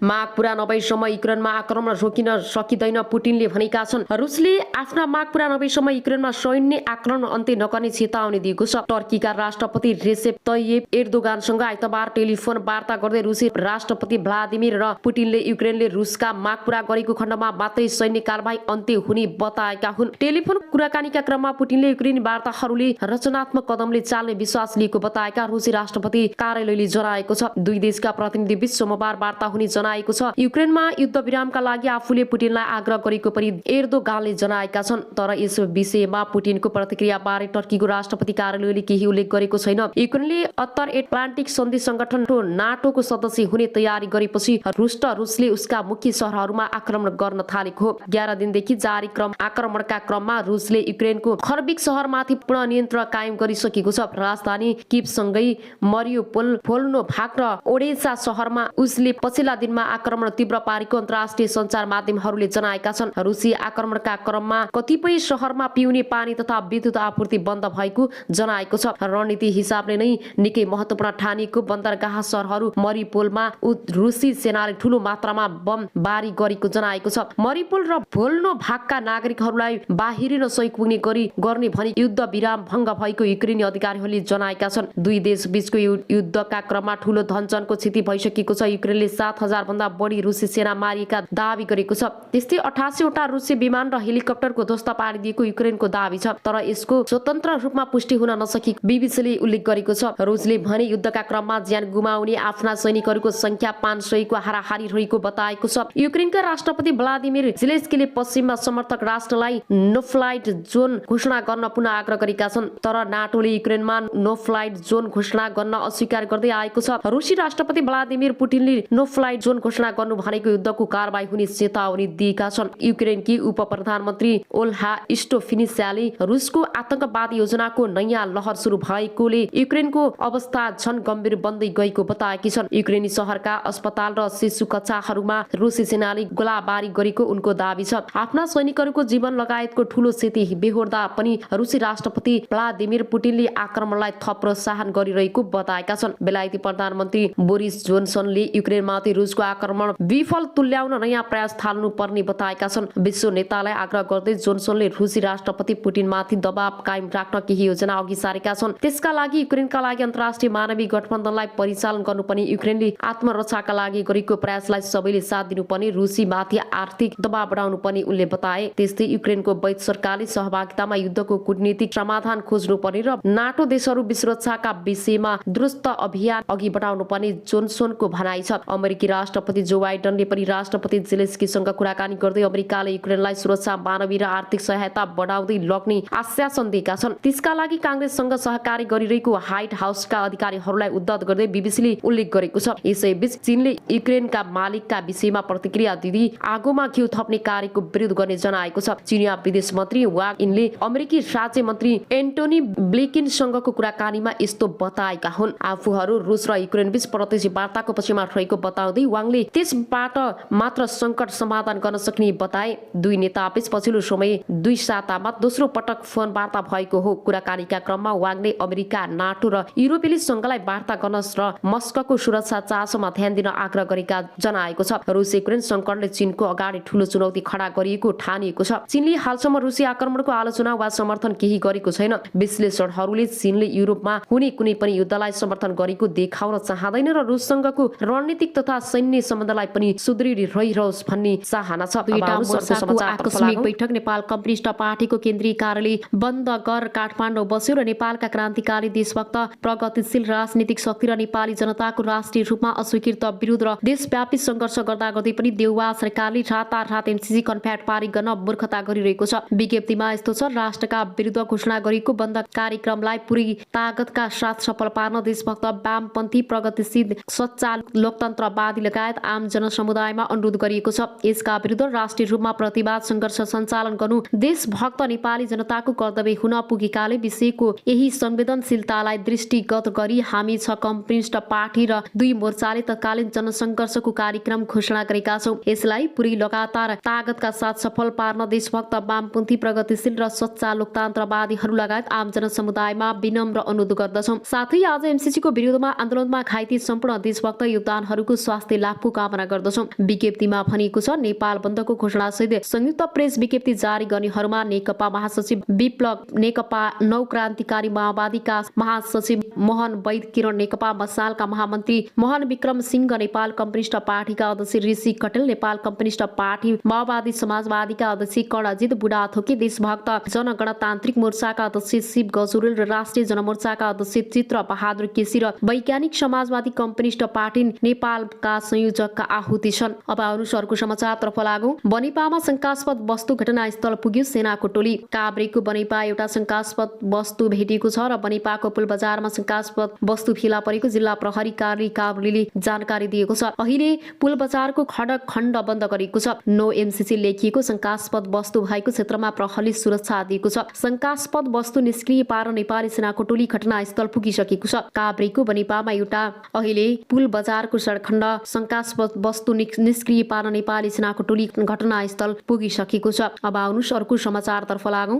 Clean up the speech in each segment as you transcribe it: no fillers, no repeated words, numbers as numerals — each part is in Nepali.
माग पूरा नभएसम्म युक्रेनमा आक्रमण रोकिन सकिँदैन पुटिनले भनेका छन्। रुसले आफ्ना माग पूरा नभएसम्म युक्रेनमा सैन्य आक्रमण अन्त्य नगर्ने चेतावनी दिएको छ। टर्कीका राष्ट्रपति रेसेप तय्यिप एर्दोगानसँग आइतबार टेलिफोन वार्ता गर्दै रुसी राष्ट्रपति भ्लादिमिर र पुटिनले युक्रेनले रुसका माग पूरा गरेको खण्डमा मात्रै सैन्य कारबाही अन्त्य हुने बताएका हुन्। टेलिफोन कुराकानीका क्रममा पुटिनले युक्रेनी वार्ताहरूले रचनात्मक कदमले चाल्ने विश्वास लिएको बताएका रुसी राष्ट्रपति कार्यालयले जनाएको छ। दुई देशका प्रतिनिधिबीच सोमबार वार्ता हुने जनाएको छ। युक्रेनमा युद्ध विरामका लागि आफूले पुटिनलाई आग्रह गरेको पनि एर्दोगानले जनाएका छन्। तर यस विषयमा पुटिनको प्रतिक्रिया बारे टर्कीको राष्ट्रपति कार्यालयले केही उल्लेख गरेको छैन। युक्रेनले उत्तर एटलान्टिक सन्धि संगठन नाटोको सदस्य हुने तयारी गरेपछि रुसले उसका मुख्य शहरहरूमा आक्रमण गर्न थालेको हो। 11 दिनदेखि जारी आक्रमणका क्रममा रुसले युक्रेनको खर्बिक शहरमाथि पूर्ण नियन्त्रण कायम गरिसकेको छ। राजधानी कीवसँगै मरियुपोल, भोल्नोभाक र ओडेसा शहरमा उसले पछिल्ला दिनमा आक्रमण तीव्र पारेको अन्तर्राष्ट्रिय सञ्चार माध्यमहरूले जनाएका छन्। रुसी आक्रमणका क्रममा कतिपय शहरमा पिउने पानी तथा विद्युत आपूर्ति बन्द भएको जनाएको छ। रणनीति हिसाबले नै निकै महत्त्वपूर्ण ठानिएको बन्दरगाह शहरहरू मरियुपोलमा रुसी सेनाले ठूलो मात्रामा बम बारी गरेको जनाएको छ। मरियुपोल र भोल्नोभाकका नागरिकहरूलाई बाहिरिन सहयोग पुग्ने गर्ने भनी युद्ध विराम भङ्ग भएको युक्रेनी अधिकारीहरूले जनाएका छन्। दुई देश बीचको युद्धका क्रममा ठूलो धनजनको क्षति भइसकेको छ। युक्रेनले 7,000 भन्दा बढी रुसी सेना मारिएका दाबी गरेको छ। त्यस्तै 88 वटा रुसी विमान र हेलिकप्टरको ध्वस्त पारिदिएको युक्रेनको दाबी छ। तर यसको स्वतन्त्र रूपमा पुष्टि हुन नसकेको बीबीसीले उल्लेख गरेको छ। रुसले भने युद्धका क्रममा ज्यान गुमाउने आफ्ना सैनिकहरूको संख्या 500 को हाराहारी रहेको बताएको छ। युक्रेनका राष्ट्रपति भ्लादिमिर जेलेन्स्कीले पश्चिममा समर्थक राष्ट्रलाई नो फ्लाइट जोन घोषणा गर्न पुनः आग्रह गरेका छन्। तर नाटोले युक्रेनमा नो फ्लाइट जोन घोषणा गर्न अस्वीकार गर्दै आएको छ। रुसी राष्ट्रपति भ्लादिमिर पुटिनले नो फ्लाइट जोन घोषणा गर्नु भनेको युद्धको कारबाही हुने चेतावनी दिएका छन्। युक्रेनकी उप प्रधानमन्त्री ओल्हा स्टोफिनिस्याले रुसको आतंकवाद योजनाको नयाँ लहर सुरु भएकोले युक्रेनको अवस्था झन गम्भीर बन्दै गएको बताएकी छन्। युक्रेनी शहरका अस्पताल र शिशु कक्षाहरूमा रुसी सेनाले गोलाबारी गरेको उनको दाबी छ। आफ्ना सैनिकहरूको जीवन लगायतको ठूलो क्षति बेहोर्दा पनि रुसी राष्ट्रपति भ्लादिमिर पुटिनले आक्रमणलाई थप प्रोत्साहन गरिरहेको बताएका छन्। बेलायती प्रधानमन्त्री बोरिस जोनसनले युक्रेनमाथि रुसको आक्रमण विफल तुल्याउन नयाँ प्रयास थाल्नु पर्ने बताएका छन्। विश्व नेतालाई आग्रह गर्दै जोनसनले रुसी राष्ट्रपति पुटिनमाथि दबाव कायम राख्न केही योजना अघि सारेका छन्। त्यसका लागि युक्रेनका लागि अन्तर्राष्ट्रिय मानवीय गठबन्धनलाई परिचालन गर्नुपर्ने, युक्रेनले आत्मरक्षाका लागि गरेको प्रयासलाई सबैले साथ दिनुपर्ने, रुसीमाथि आर्थिक दबाव बढाउनु पर्ने उनले बताए। त्यस्तै युक्रेनको वैध सरकारले सहभागितामा युद्धको कूटनीतिक समाधान खोज्नुपर्ने र नाटो देशहरू सुरक्षाका विषयमा द्रुत अभियान अघि बढाउनु पर्ने जोनसनको भनाइ छ। अमेरिकी राष्ट्रपति जो बाइडनले पनि राष्ट्रपति जेलेन्स्कीसँग कुराकानी गर्दै अमेरिकाले युक्रेनलाई सुरक्षा, मानवीय र आर्थिक सहायता बढाउँदै लग्ने आश्वासन दिएका छन्। त्यसका लागि कांग्रेससँग सहकारी गरिरहेको व्हाइट हाउसका अधिकारीहरूलाई उद्धत गर्दै बीबीसीले उल्लेख गरेको छ। यसैबीच चीनले युक्रेनका मालिकका विषयमा प्रतिक्रिया दिँदै आगोमा घिउ थप्ने कार्यको विरोध गर्ने जनाएको छ। चीनिया विदेश मन्त्री वाङ यिनले अमेरिकी राज्य मन्त्री एन्टोनी ब्लिंकेनसँगको कुराकानीमा यस्तो बताएका हुन्। आफूहरू रुस र युक्रेन बीच प्रत्यक्ष वार्ताको पक्षमा रहेको बताउँदै वाङले त्यसबाट मात्र संकट समाधान गर्न सक्ने बताए। दुई नेताबीच पछिल्लो समय 2 सातामा दोस्रो पटक फोन वार्ता भएको हो। कुराकानीका क्रममा वाङले अमेरिका, नाटो र युरोपेली संघलाई वार्ता गर्न र मस्कोको सुरक्षा चासोमा ध्यान दिन आग्रह गरेका जनाएको छ। रुस युक्रेन संकटले चीनको अगाडि ठूलो चुनौती खडा गरिएको ठानिएको छ। चीनले हालसम्म रुसी आक्रमणको आलोचना वा समर्थन केही गरेको छैन। विश्लेषकहरूले चीनले युरोपमा हुने कुनै पनि युद्धलाई समर्थन गरेको देखाउन चाहँदैन र रुससँगको रणनीतिक तथा सैन्य सम्बन्धलाई पनि सुदृढ रहिरहोस् भन्ने चाहना छ। आकस्मिक बैठक नेपाल कम्युनिस्ट पार्टीको केन्द्रीय कार्यालय बन्द गर काठमाडौँ बस्यो र नेपालका क्रान्तिकारी देशभक्त प्रगतिशील राजनीतिक शक्ति र नेपाली जनताको राष्ट्रिय रूपमा अस्वीकृत विरोध र देशव्यापी सङ्घर्ष गर्दा गर्दै पनि देउवा सरकारले रातारात एमसीसी कन्फ्याट पारित गर्न मूर्खता गरिरहेको छ। विज्ञप्तिमा यस्तो छ, राष्ट्रका विरुद्ध घोषणा गरेको बन्द कार्यक्रमलाई पुरै तागतका साथ सफल पार्न देशभक्त वामपन्थी प्रगतिशील सच्चा लोकतन्त्रवादी लगायत आम जनसमुदायमा अनुरोध गरिएको छ। यसका विरुद्ध राष्ट्रिय रूपमा प्रतिवाद सङ्घर्ष सञ्चालन गर्नु देशभक्त नेपाली जनताको कर्तव्य हुन पुगेकाले विषयको यही संवेदनशीलतालाई दृष्टिगत गरी हामी 6 कम्युनिस्ट पार्टी र 2 मोर्चाले तत्कालीन जनसङ्घर्षको कार्यक्रम घोषणा गरेका छौं। यसलाई पुरै लगातार तागतका साथ सफल पार्न देशभक्त वामपन्थी प्रगतिशील र सच्चा लोकतन्त्रवादीहरू लगायत आम जनसमुदायमा विनम्र अनुरोध गर्दछौं। साथै आज एमसीसी को विरोधमा आन्दोलनमा घाइते सम्पूर्ण देशभक्त योगदानहरूको स्वास्थ्य लाभ लाभको कामना गर्दछौं। विज्ञप्तिमा भनिएको छ नेपाल बन्दको घोषणासहित संयुक्त प्रेस विज्ञप्ति जारी गर्नेहरूमा नेकपा महासचिव विप्लव, नेकपा नौ क्रान्तिकारी माओवादीका महासचिव मोहन वैद, किरण नेकपा मसालका महामन्त्री मोहन विक्रम सिंह, नेपाल कम्युनिस्ट पार्टीका अध्यक्ष ऋषि कटेल, नेपाल कम्युनिस्ट पार्टी माओवादी समाजवादीका अध्यक्ष कर्णजित बुढाथोकी, देशभक्त जनगणतान्त्रिक मोर्चाका अध्यक्ष शिव गजुरेल र राष्ट्रिय जनमोर्चाका अध्यक्ष चित्र बहादुर केसी र वैज्ञानिक समाजवादी कम्युनिस्ट पार्टी नेपालका संयोजकका आहुति छन्। अब अनुसारको समाचारतर्फ लागौं। बनेपामा शंकास्पद वस्तु घटनास्थल पुग्यो सेनाको टोली। काभ्रेको बनेपा एउटा शंकास्पद वस्तु भेटिएको छ र बनेपाको पुल बजारमा शंकास्पद वस्तु फेला परेको जिल्ला प्रहरी कार्यालय काभ्रेले जानकारी दिएको छ। अहिले पुल बजारको खडक खण्ड बन्द गरिएको छ। नो एमसीसी लेखिएको शंकास्पद वस्तु भएको क्षेत्रमा प्रहरीले सुरक्षा दिएको छ। शंकास्पद वस्तु निष्क्रिय पार नेपाली सेनाको टोली घटनास्थल पुगिसकेको छ। काभ्रेको बनेपामा एउटा अहिले पुल बजारको सडक खण्ड शंकास्पद वस्तु निष्क्रिय पार नेपाली सेनाको टोली घटनास्थल पुगिसकेको छ। अब आउनुहोस् अर्को समाचारतर्फ लागौं।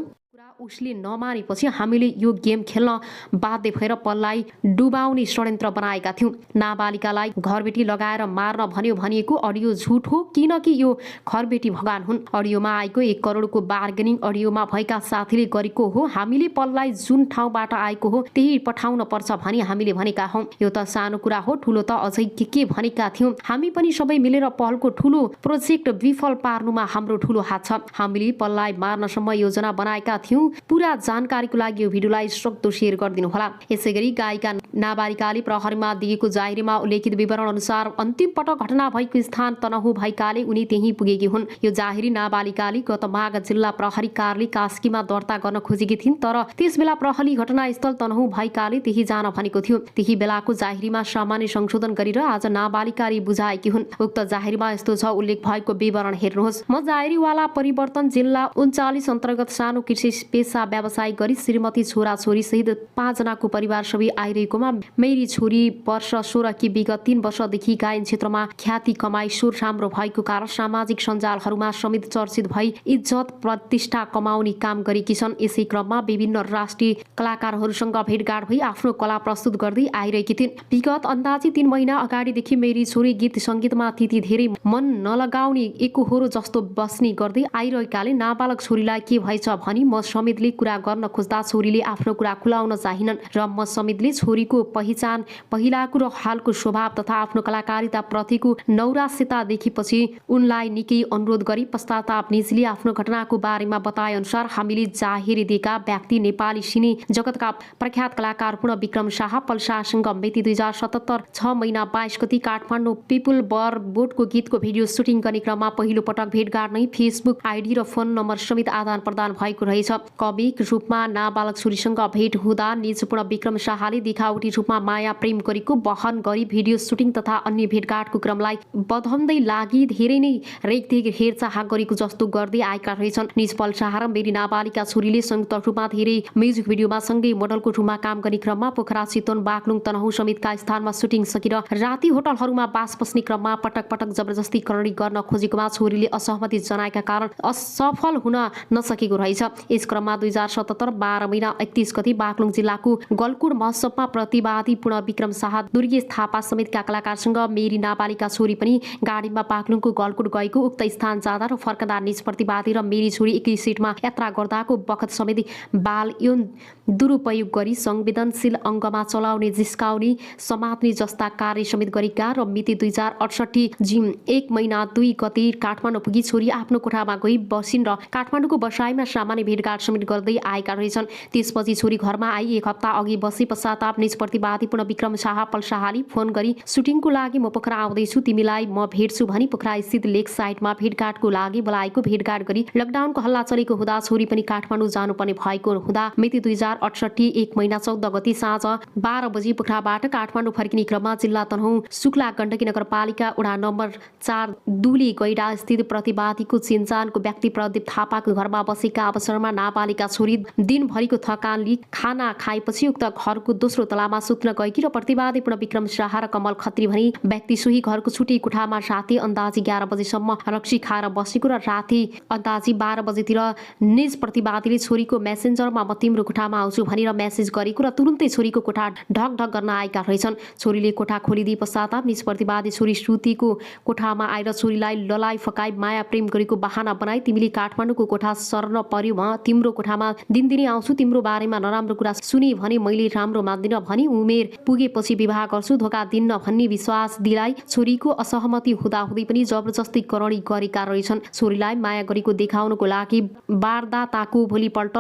उसले नमानेपछि हामीले यो गेम खेल्न बाध्य भएर पललाई डुबाउने षड्यन्त्र बनाएका थियौं। नाबालिकालाई घरबेटी लगाएर मार्न भन्यो भनिएको अडियो झुट हो, किनकि यो घरबेटी भगवान हुन्। अडियोमा आएको 1 करोडको बार्गेनिङ अडियोमा भएका साथीले गरेको हो। हामीले पललाई जुन ठाउँबाट आएको हो त्यही पठाउन पर्छ भनी हामीले भनेका हौं। यो त सानो कुरा हो, ठुलो त अझै के भनेका थियौं। हामी पनि सबै मिलेर पहलको ठुलो प्रोजेक्ट विफल पार्नुमा हाम्रो ठुलो हात छ। हामीले पललाई मार्नसम्म योजना बनाएका थियौं। पूरा जानकारीको लागि यो भिडियोलाई सक्दो शेयर गरिदिनु होला। यसैगरी गायिका नाबालिकाले प्रहरीमा दिएको जाहेरीमा उल्लेखित विवरण अनुसार अन्तिम पटक घटना भएको स्थान तनहु भएकाले उनी त्यही पुगेकी हुन्। यो जाहेरी नाबालिकाले गत माघ जिल्ला प्रहरी कार्यालय कास्कीमा दर्ता गर्न खोजेकी थिइन्, तर त्यसबेला प्रहरी घटनास्थल तनहु भएकाले त्यही जान भनेको थियो। त्यही बेलाको जाहेरीमा सामान्य संशोधन गरेर आज नाबालिकाले बुझाएकी हुन्। उक्त जाहेरीमा यस्तो छ, उल्लेख भएको विवरण हेर्नुहोस्। म जाहेरीवाला परिवर्तन जिल्ला 39 अन्तर्गत सानो कृषि पेशा व्यवसाय गरी श्रीमती छोराछोरी सहित 5 जनाको परिवार सबै आइरहेकोमा मेरी छोरी वर्ष 16 कि विगत 3 वर्षदेखि गायन क्षेत्रमा ख्याति कमाई सुर राम्रो भएको कारण सामाजिक सञ्जालहरूमा समेत चर्चित भई इज्जत प्रतिष्ठा कमाउने काम गरेकी छन्। यसै क्रममा विभिन्न राष्ट्रिय कलाकारहरूसँग भेटघाट भई आफ्नो कला प्रस्तुत गर्दै आइरहेकी थिइन्। विगत अन्दाजी 3 महिना अगाडिदेखि मेरी छोरी गीत सङ्गीतमा त्यति धेरै मन नलगाउने एकोहोरो जस्तो बस्ने गर्दै आइरहेकाले नाबालक छोरीलाई के भएछ भनी म समेतले कुरा गर्न खोज्दा छोरीले आफ्नो कुरा खुलाउन चाहिनन् र म समेतले छोरीको पहिचान, पहिलाको र हालको स्वभाव तथा आफ्नो कलाकारिता प्रतिको नौरास्यता देखेपछि उनलाई निकै अनुरोध गरी पश्चाताप निजले आफ्नो घटनाको बारेमा बताए अनुसार हामीले जाहेरी दिएका व्यक्ति नेपाली सिने जगतका प्रख्यात कलाकार पूर्ण विक्रम शाह पल्सासँग मिति 2077 6 महिना 22 गति काठमाडौँ पिपुल बर बोटको गीतको भिडियो सुटिङ गर्ने क्रममा पहिलो पटक भेटघाट नै फेसबुक आइडी र फोन नम्बर समेत आदान प्रदान भएको रहेछ। कमिक रूपमा नाबालक छोरीसँग भेट हुँदा निजपूर्ण विक्रम शाहले देखावटी रूपमा माया प्रेम गरेको बहन गरी भिडियो सुटिङ तथा अन्य भेटघाटको क्रमलाई बधाउँदै लागि धेरै नै रेखदेख हेरचाह गरेको जस्तो गर्दै आएका रहेछन्। निजपल शाह र मेरी नाबालिका छोरीले संयुक्त रूपमा धेरै म्युजिक भिडियोमा सँगै मोडलको रूपमा काम गर्ने क्रममा पोखरा चितवन बागलुङ तनहु समेतका स्थानमा सुटिङ सकेर राति होटलहरूमा बास बस्ने क्रममा पटक पटक जबरजस्ती करणी गर्न खोजेकोमा छोरीले असहमति जनाएका कारण असफल हुन नसकेको रहेछ। यस क्रममा 2077 12 महिना 31 गति बागलुङ जिल्लाको गलकुट महोत्सवमा प्रतिवादी पूर्ण विक्रम शाह, दुर्गेश थापा समेतका कलाकारसँग मेरी नाबालिका छोरी पनि गाडीमा बागलुङको गलकुट गएको उक्त स्थान जाँदा र फर्कँदा निज प्रतिवादी र मेरी छोरी एकै सिटमा यात्रा गर्दाको बखत समेत बाल यौन दुरुपयोग गरी संवेदनशील अङ्गमा चलाउने, जिस्काउने, समात्ने जस्ता कार्य समेत गरेका र मिति 2068 जिम 1 महिना 2 गति काठमाडौँ पुगी छोरी आफ्नो कोठामा गई बसिन् र काठमाडौँको बसाइमा सामान्य भेटघाट समेत गर्दै आएका रहेछन्। त्यसपछि छोरी घरमा आई 1 हप्ता अघि बसे पश्चाताप निज प्रतिवादी पूर्ण विक्रम शाह पल्साहाले फोन गरी सुटिङको लागि म पोखरा आउँदैछु, तिमीलाई म भेट्छु भनी पोखरा स्थित लेक साइडमा भेटघाटको लागि बोलाएको। भेटघाट गरी लकडाउनको हल्ला चलेको हुँदा छोरी पनि काठमाडौँ जानुपर्ने भएको हुँदा मिति 2068 1 महिना 14 गति साँझ 12 बजी पोखराबाट काठमाडौँ फर्किने क्रममा जिल्ला तनहु शुक्ला गण्डकी नगरपालिका वडा नम्बर 4 दुली गैडा स्थित प्रतिवादीको चिन्जानको व्यक्ति प्रदीप थापाको घरमा बसेका अवसरमा नाबालिका छोरी दिनभरिको थकानले खाना खाएपछि उक्त घरको दोस्रो तलामा सुत्न गएकी र प्रतिवादी पूर्ण विक्रम शाह र कमल खत्री भनी व्यक्ति सोही घरको छुट्टी कोठामा राति अन्दाजी 11 बजेसम्म रक्सी खाएर बसेको र राति अन्दाजी 12 बजेतिर निज प्रतिवादीले छोरीको मेसेन्जरमा म तिम्रो कोठामा आउँछु भनेर मेसेज गरेको र तुरुन्तै छोरीको कोठा ढक ढक गर्न आएका रहेछन्। छोरीले कोठा खोलिदिए पश्चात निज प्रतिवादी छोरी श्रुतिको कोठामा आएर छोरीलाई ललाई फकाई माया प्रेम गरेको बहाना बनाई तिमीले काठमाडौँको कोठा सर्न पर्यो म तिम्रो कोठामा दिनदिनै आउँछु, तिम्रो बारेमा नराम्रो कुरा सुनि भने मैले राम्रो मान्दिन भनी उमेर पुगेपछि विवाह गर्छु धोका दिन्न भन्ने विश्वास दिलाई छोरीको असहमति हुँदाहुँदै पनि जबरजस्ती करणी गरेका रहेछन्। छोरीलाई माया गरेको देखाउनको लागि वारदाताको भोलिपल्ट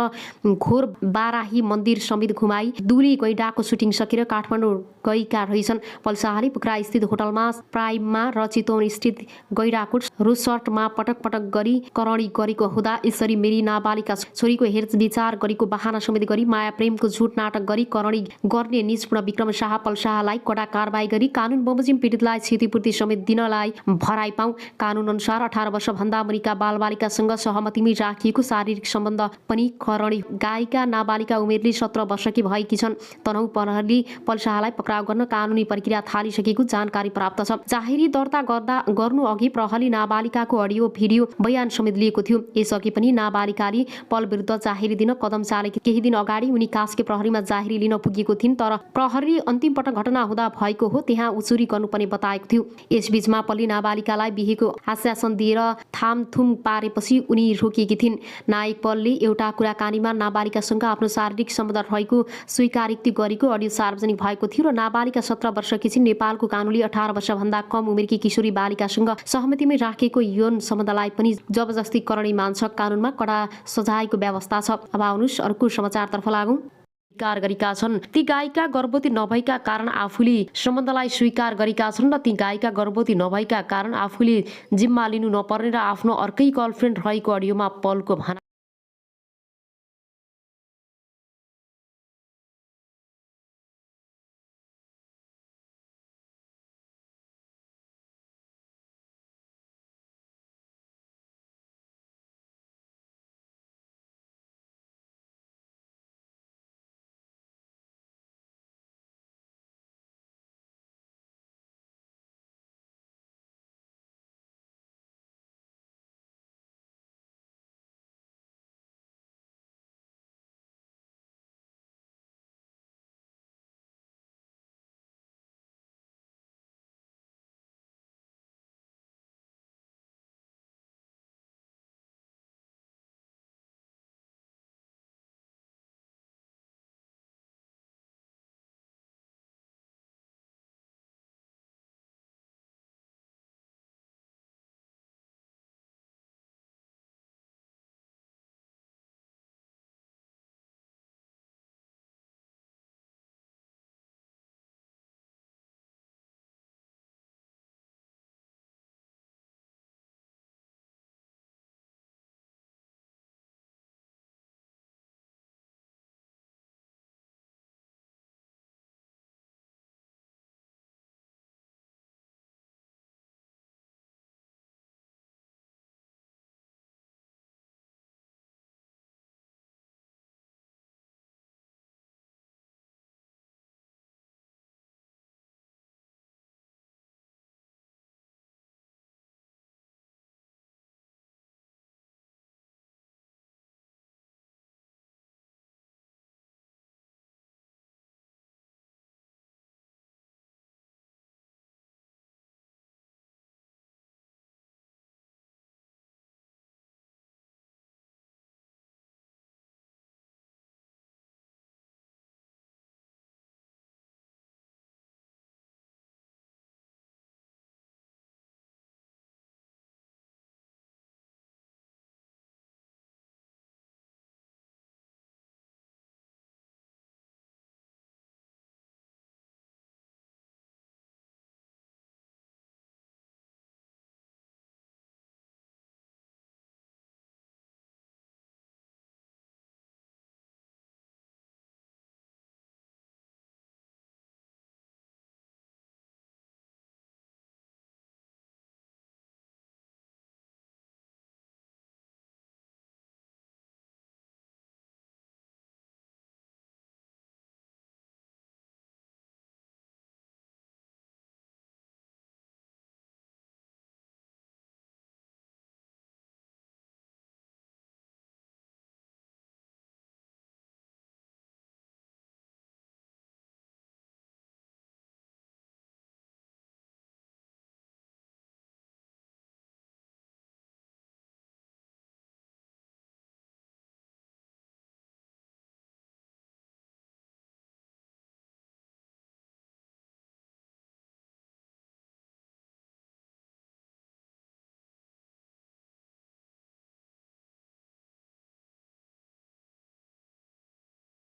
घोर बाराही मन्दिर समेत घुमाई दुली गैडाको सुटिङ सकेर काठमाडौँ गएका रहेछन्। पल्साहाली पोखरा स्थित होटलमा प्राइममा र चितवन स्थित गैडाकोट रिसोर्टमा पटक पटक गरी करणी गरेको हुँदा यसरी मेरी नाबालिका छोरीको हेरविचार गरेको बहाना समेत गरी माया प्रेमको झुट नाटक गरी करणी गर्ने निज पूर्ण विक्रम शाह पल्साहालाई कडा कारबाही गरी कानुन बमोजिम पीडितलाई क्षतिपूर्ति समेत दिनलाई भराइ पाऊ। कानुन अनुसार 18 वर्षभन्दा मुनिका बालबालिकासँग सहमतिमै राखिएको शारीरिक सम्बन्ध पनि करणी गायिका नाबालिका उमेरले 17 वर्षकी भएकी छन्। तनहुँ प्रहरीले पल्साहालाई पक्राउ गर्न कानुनी प्रक्रिया थालिसकेको जानकारी प्राप्त छ। जाहेरी दर्ता गर्नु अघि प्रहरीले नाबालिकाको अडियो भिडियो बयान समेत लिएको थियो। यसअघि पनि नाबालिकाले पल विरुद्ध जाहेरी दिन कदम चालेकी केही दिन अगाडि उनी कास्के प्रहरीमा जाहेरी लिन पुगेको थिइन् तर प्रहरीले अन्तिम पटक घटना हुँदा भएको हो त्यहाँ उचुरी गर्नुपर्ने बताएको थियो। यसबीचमा पल्ली नाबालिकालाई बिहेको आश्वासन दिएर थामथुम पारेपछि उनी रोकिएकी थिइन्। नायक पलले एउटा कुराकानीमा नाबालिकासँग आफ्नो शारीरिक सम्बन्ध रहेको स्वीकारोक्ति गरेको अडियो सार्वजनिक भएको थियो र नाबालिका 17 वर्षकी छिन्। नेपालको कानुनले 18 वर्षभन्दा कम उमेरकी किशोरी बालिकासँग सहमतिमै राखेको यौन सम्बन्धलाई पनि जबरजस्ती करणी मान्छ। कानुनमा कडा सजायको व्यवस्था छ। अब आउनुहोस् अर्को समाचारतर्फ लागौं। स्वीकार गरेका छन् ती गायिका गर्भवती नभएका कारण आफूले सम्बन्धलाई स्वीकार गरेका छन् र ती गायिका गर्भवती नभएका कारण आफूले जिम्मा लिनु नपर्ने र आफ्नो अर्कै गर्लफ्रेन्ड रहेको अडियोमा पलको भनाइ